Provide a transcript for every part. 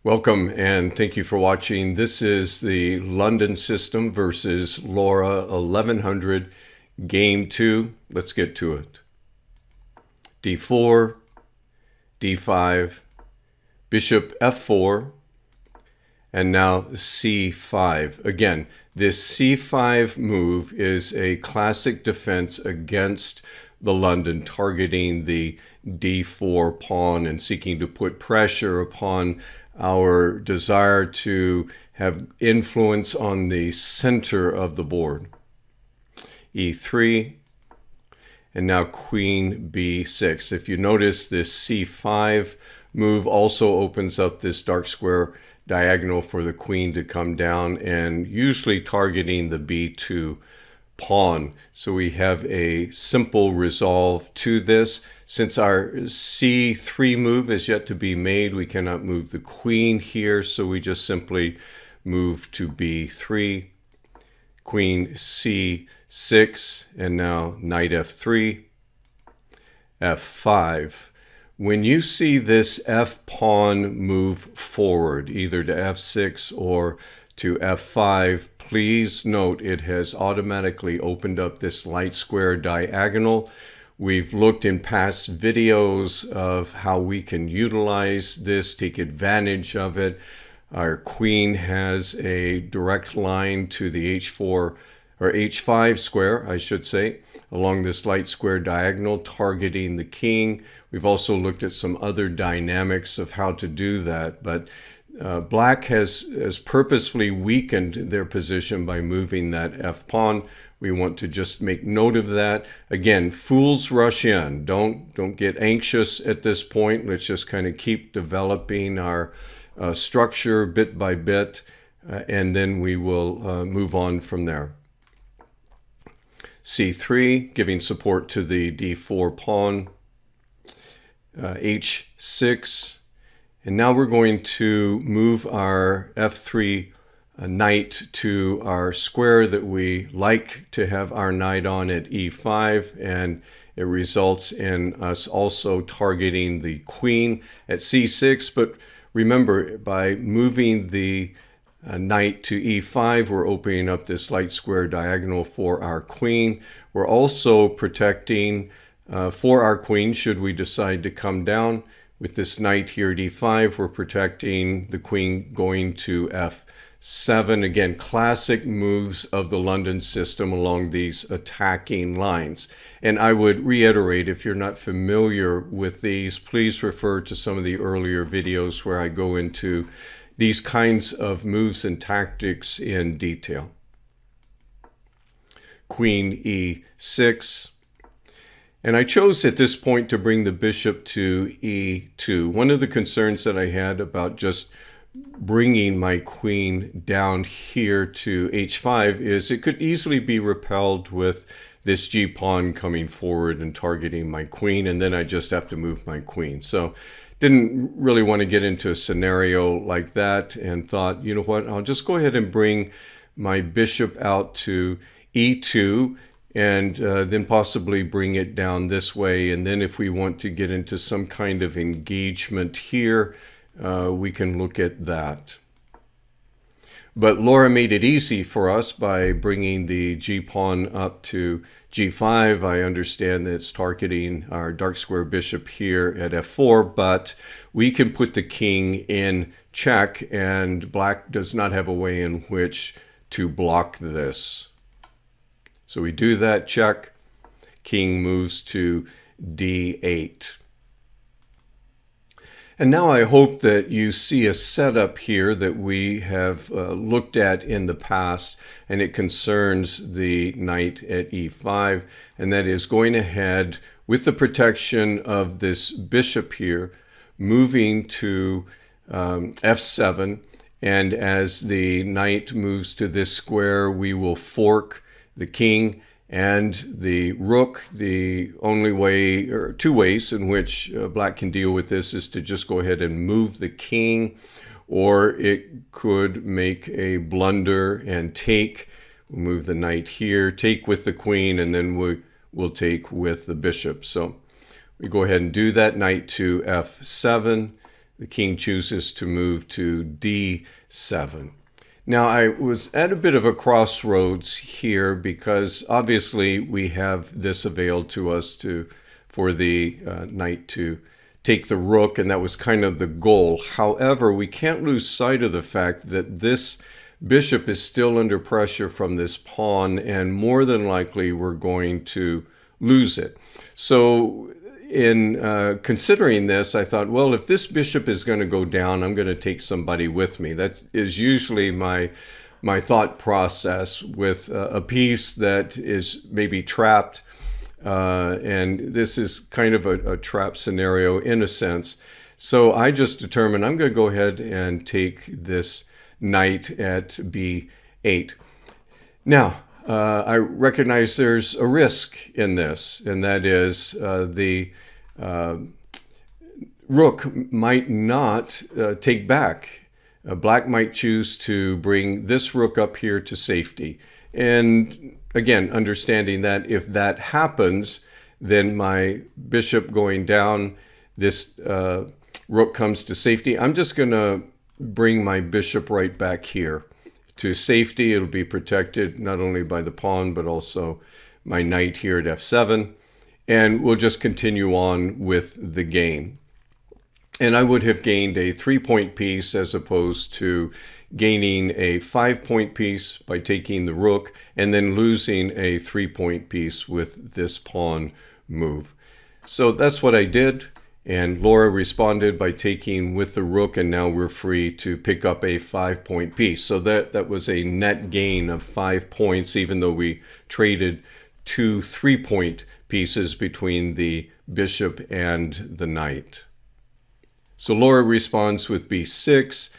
Welcome and thank you for watching. This is the London system versus Laura 1100 game 2. Let's get to it. D4, D5, bishop F4, and now C5. Again, this C5 move is a classic defense against the London, targeting the D4 pawn and seeking to put pressure upon our desire to have influence on the center of the board. E3, and now queen B6. If you notice, this C5 move also opens up this dark square diagonal for the queen to come down, and usually targeting the B2 pawn. So we have a simple resolve to this. Since our C3 move is yet to be made, we cannot move the queen here, so we just simply move to B3, queen C6, and now knight F3, F5. When you see this F pawn move forward, either to F6 or to F5, please note it has automatically opened up this light square diagonal. We've looked in past videos of how we can utilize this, take advantage of it. Our queen has a direct line to the H4 or H5 square, I should say, along this light square diagonal, targeting the king. We've also looked at some other dynamics of how to do that, but Black has purposefully weakened their position by moving that F pawn. We want to just make note of that. Again, fools rush in. Don't get anxious at this point. Let's just kind of keep developing our structure bit by bit, and then we will move on from there. C3, giving support to the D4 pawn. H6. And now we're going to move our F3 knight to our square that we like to have our knight on at E5, and it results in us also targeting the queen at C6. But remember, by moving the knight to E5, we're opening up this light square diagonal for our queen. We're also protecting for our queen should we decide to come down. With this knight here at E5, we're protecting the queen going to F7. Again, classic moves of the London system along these attacking lines. And I would reiterate, if you're not familiar with these, please refer to some of the earlier videos where I go into these kinds of moves and tactics in detail. Queen E6. And I chose at this point to bring the bishop to E2. One of the concerns that I had about just bringing my queen down here to H5 is it could easily be repelled with this G pawn coming forward and targeting my queen, and then I just have to move my queen. So didn't really want to get into a scenario like that, and thought, you know what, I'll just go ahead and bring my bishop out to E2, and then possibly bring it down this way. And then if we want to get into some kind of engagement here, we can look at that. But Laura made it easy for us by bringing the G-pawn up to G5. I understand that it's targeting our dark square bishop here at F4, but we can put the king in check, and Black does not have a way in which to block this. So we do that, check, king moves to D8. And now I hope that you see a setup here that we have looked at in the past, and it concerns the knight at E5, and that is going ahead with the protection of this bishop here, moving to F7, and as the knight moves to this square, we will fork the king and the rook. The only way, or two ways in which Black can deal with this, is to just go ahead and move the king, or it could make a blunder and take. We'll move the knight here, take with the queen, and then we'll take with the bishop. So we go ahead and do that. Knight to F7. the king chooses to move to d7. Now, I was at a bit of a crossroads here because obviously we have this availed to us for the knight to take the rook, and that was kind of the goal. However, we can't lose sight of the fact that this bishop is still under pressure from this pawn, and more than likely we're going to lose it. So in considering this, I thought, well, if this bishop is going to go down, I'm going to take somebody with me. That is usually my thought process with a piece that is maybe trapped. And this is kind of a trap scenario in a sense. So I just determined I'm going to go ahead and take this knight at b8. Now, I recognize there's a risk in this, and that is the rook might not take back. Black might choose to bring this rook up here to safety. And again, understanding that if that happens, then my bishop going down, this rook comes to safety. I'm just going to bring my bishop right back here to safety. It'll be protected not only by the pawn, but also my knight here at f7. And we'll just continue on with the game. And I would have gained a 3-point piece as opposed to gaining a 5-point piece by taking the rook and then losing a 3-point piece with this pawn move. So that's what I did. And Laura responded by taking with the rook, and now we're free to pick up a 5-point piece. So that was a net gain of 5 points, even though we traded 2 3-point pieces between the bishop and the knight. So Laura responds with b6,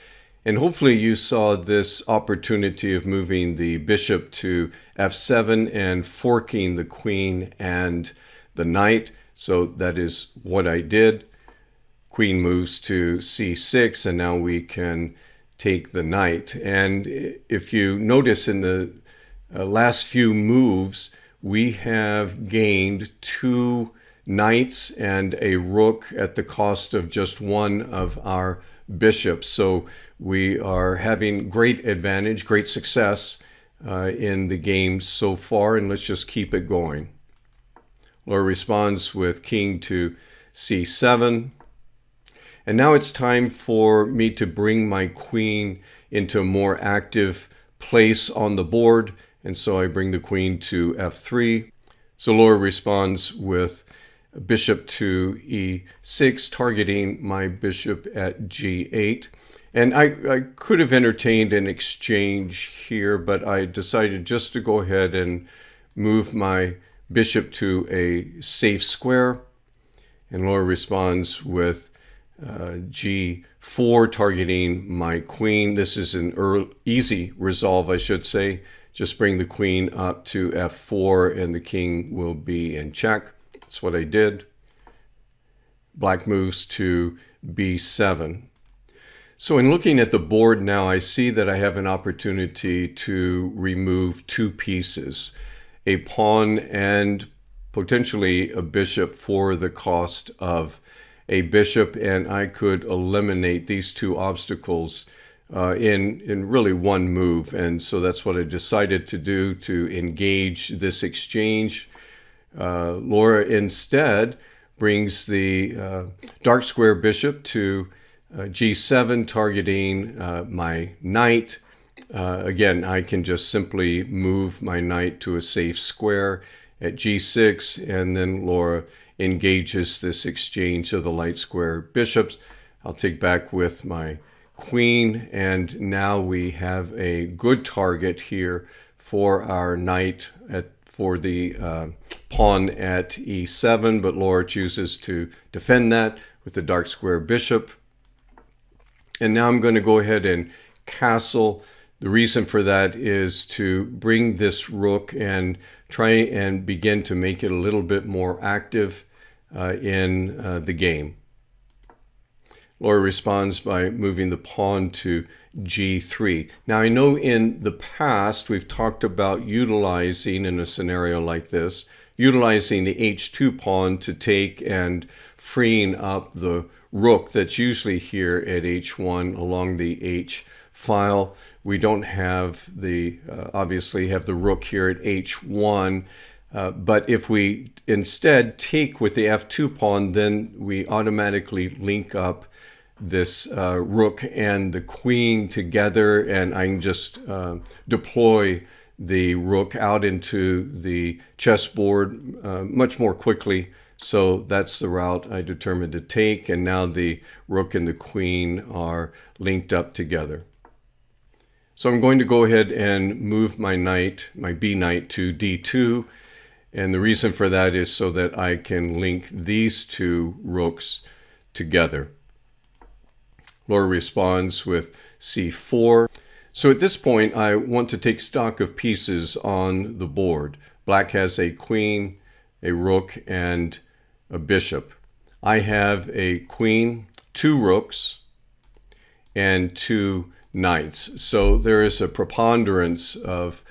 and hopefully you saw this opportunity of moving the bishop to f7 and forking the queen and the knight. So that is what I did. Queen moves to c6, and now we can take the knight. And if you notice in the last few moves, we have gained 2 knights and a rook at the cost of just one of our bishops. So we are having great advantage, great success in the game so far, and let's just keep it going. Laura responds with king to c7. And now it's time for me to bring my queen into a more active place on the board. And so I bring the queen to f3. So Laura responds with bishop to e6, targeting my bishop at g8. And I could have entertained an exchange here, but I decided just to go ahead and move my bishop to a safe square. And Laura responds with g4, targeting my queen. This is an easy resolve, I should say. Just bring the queen up to f4 and the king will be in check. That's what I did. Black moves to b7. So in looking at the board now, I see that I have an opportunity to remove 2 pieces, a pawn and potentially a bishop for the cost of a bishop, and I could eliminate these 2 obstacles in really one move. And so that's what I decided to do to engage this exchange. Laura instead brings the dark square bishop to g7, targeting my knight. Again, I can just simply move my knight to a safe square at g6, and then Laura engages this exchange of the light square bishops. I'll take back with my queen, and now we have a good target here for our knight for the pawn at e7, but Laura chooses to defend that with the dark square bishop. And now I'm going to go ahead and castle. The reason for that is to bring this rook and try and begin to make it a little bit more active in the game. Laura responds by moving the pawn to g3. Now I know in the past we've talked about utilizing, in a scenario like this, utilizing the h2 pawn to take and freeing up the rook that's usually here at h1 along the h file. We don't have the, obviously have the rook here at h1, but if we instead take with the f2 pawn, then we automatically link up this rook and the queen together, and I can just deploy the rook out into the chessboard much more quickly. So that's the route I determined to take, and now the rook and the queen are linked up together. So I'm going to go ahead and move my knight, my b knight, to d2, and the reason for that is so that I can link these two rooks together. Laura responds with c4. So at this point, I want to take stock of pieces on the board. Black has a queen, a rook, and a bishop. I have a queen, 2 rooks, and 2 knights. So there is a preponderance of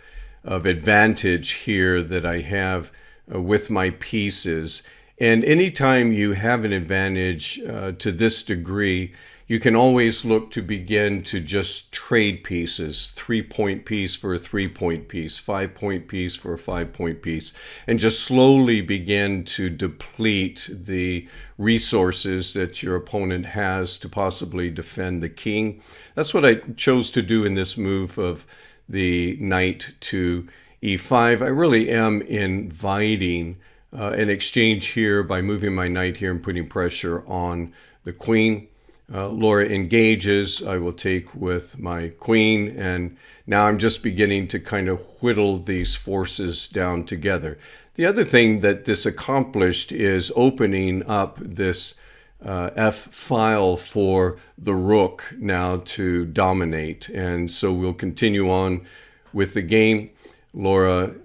advantage here that I have with my pieces. And anytime you have an advantage to this degree, you can always look to begin to just trade pieces, 3-point piece for a 3-point piece, 5-point piece for a 5-point piece, and just slowly begin to deplete the resources that your opponent has to possibly defend the king. That's what I chose to do in this move of the knight to e5. I really am inviting an exchange here by moving my knight here and putting pressure on the queen. Laura engages. I will take with my queen, and now I'm just beginning to kind of whittle these forces down together. The other thing that this accomplished is opening up this F file for the rook now to dominate, and so we'll continue on with the game. Laura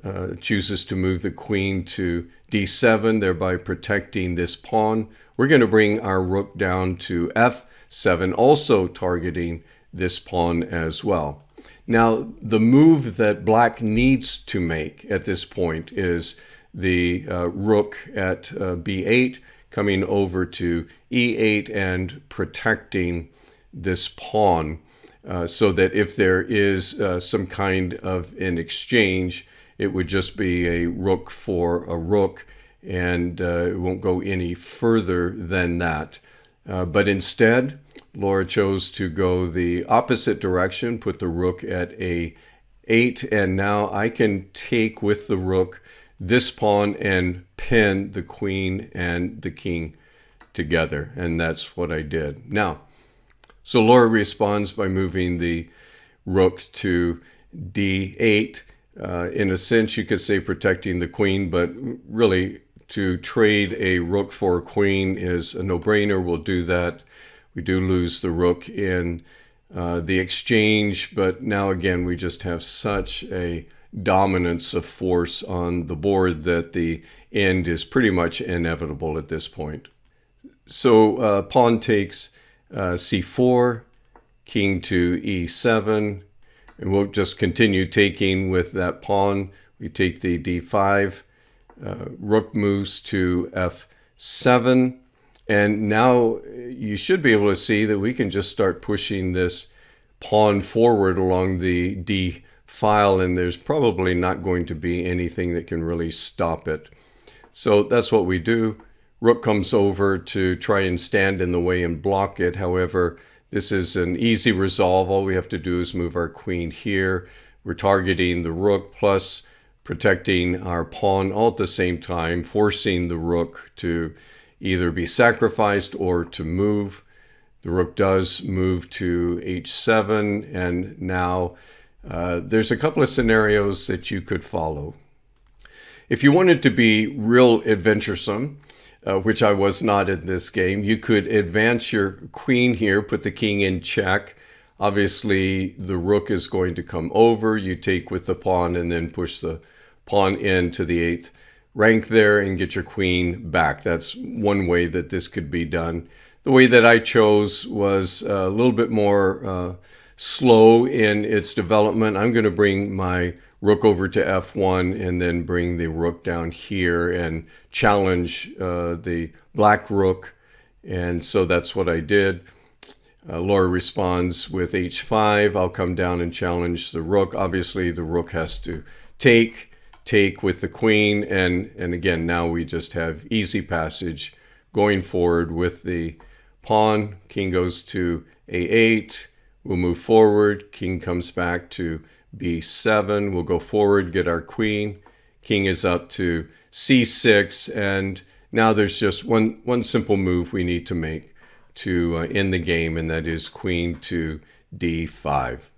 chooses to move the queen to d7, thereby protecting this pawn. We're going to bring our rook down to f7, also targeting this pawn as well. Now, the move that black needs to make at this point is the rook at b8, coming over to e8 and protecting this pawn so that if there is some kind of an exchange, it would just be a rook for a rook, and it won't go any further than that. But instead, Laura chose to go the opposite direction, put the rook at a8, and now I can take with the rook this pawn and pin the queen and the king together, and that's what I did. Now, so Laura responds by moving the rook to d8. In a sense, you could say protecting the queen, but really to trade a rook for a queen is a no-brainer. We'll do that. We do lose the rook in the exchange, but now again, we just have such a dominance of force on the board that the end is pretty much inevitable at this point. So pawn takes c4, king to e7, and we'll just continue taking with that pawn. We take the d5, rook moves to f7, and now you should be able to see that we can just start pushing this pawn forward along the d file, and there's probably not going to be anything that can really stop it. So that's what we do. Rook comes over to try and stand in the way and block it. However, this is an easy resolve. All we have to do is move our queen here. We're targeting the rook plus protecting our pawn all at the same time, forcing the rook to either be sacrificed or to move. The rook does move to h7, and now there's a couple of scenarios that you could follow. If you wanted to be real adventuresome, which I was not in this game, you could advance your queen here, put the king in check. Obviously, the rook is going to come over. You take with the pawn and then push the pawn into the 8th rank there and get your queen back. That's one way that this could be done. The way that I chose was a little bit more slow in its development. I'm going to bring my rook over to f1 and then bring the rook down here and challenge the black rook And so that's what I did. Laura responds with h5. I'll come down and challenge the rook. Obviously, the rook has to take with the queen. And again, now we just have easy passage going forward with the pawn. King goes to a8. We'll move forward. King comes back to b7. We'll go forward, get our queen. King is up to c6. And now there's just one simple move we need to make to end the game, and that is queen to d5.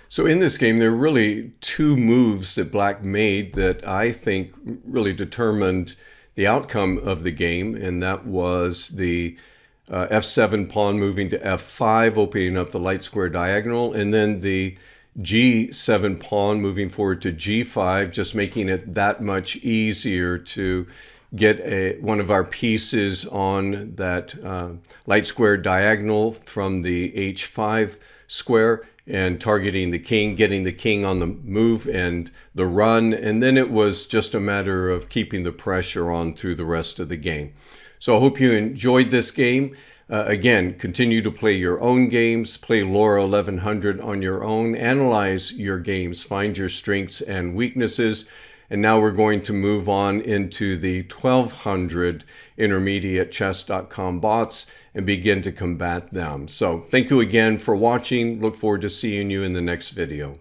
So in this game, there are really two moves that Black made that I think really determined the outcome of the game, and that was the f7 pawn moving to f5, opening up the light square diagonal, and then the g7 pawn moving forward to g5, just making it that much easier to get one of our pieces on that light square diagonal from the h5 square and targeting the king, getting the king on the move and the run. And then it was just a matter of keeping the pressure on through the rest of the game. So I hope you enjoyed this game. Again, continue to play your own games, play Laura 1100 on your own, analyze your games, find your strengths and weaknesses. And now we're going to move on into the 1200 intermediate chess.com bots and begin to combat them. So thank you again for watching. Look forward to seeing you in the next video.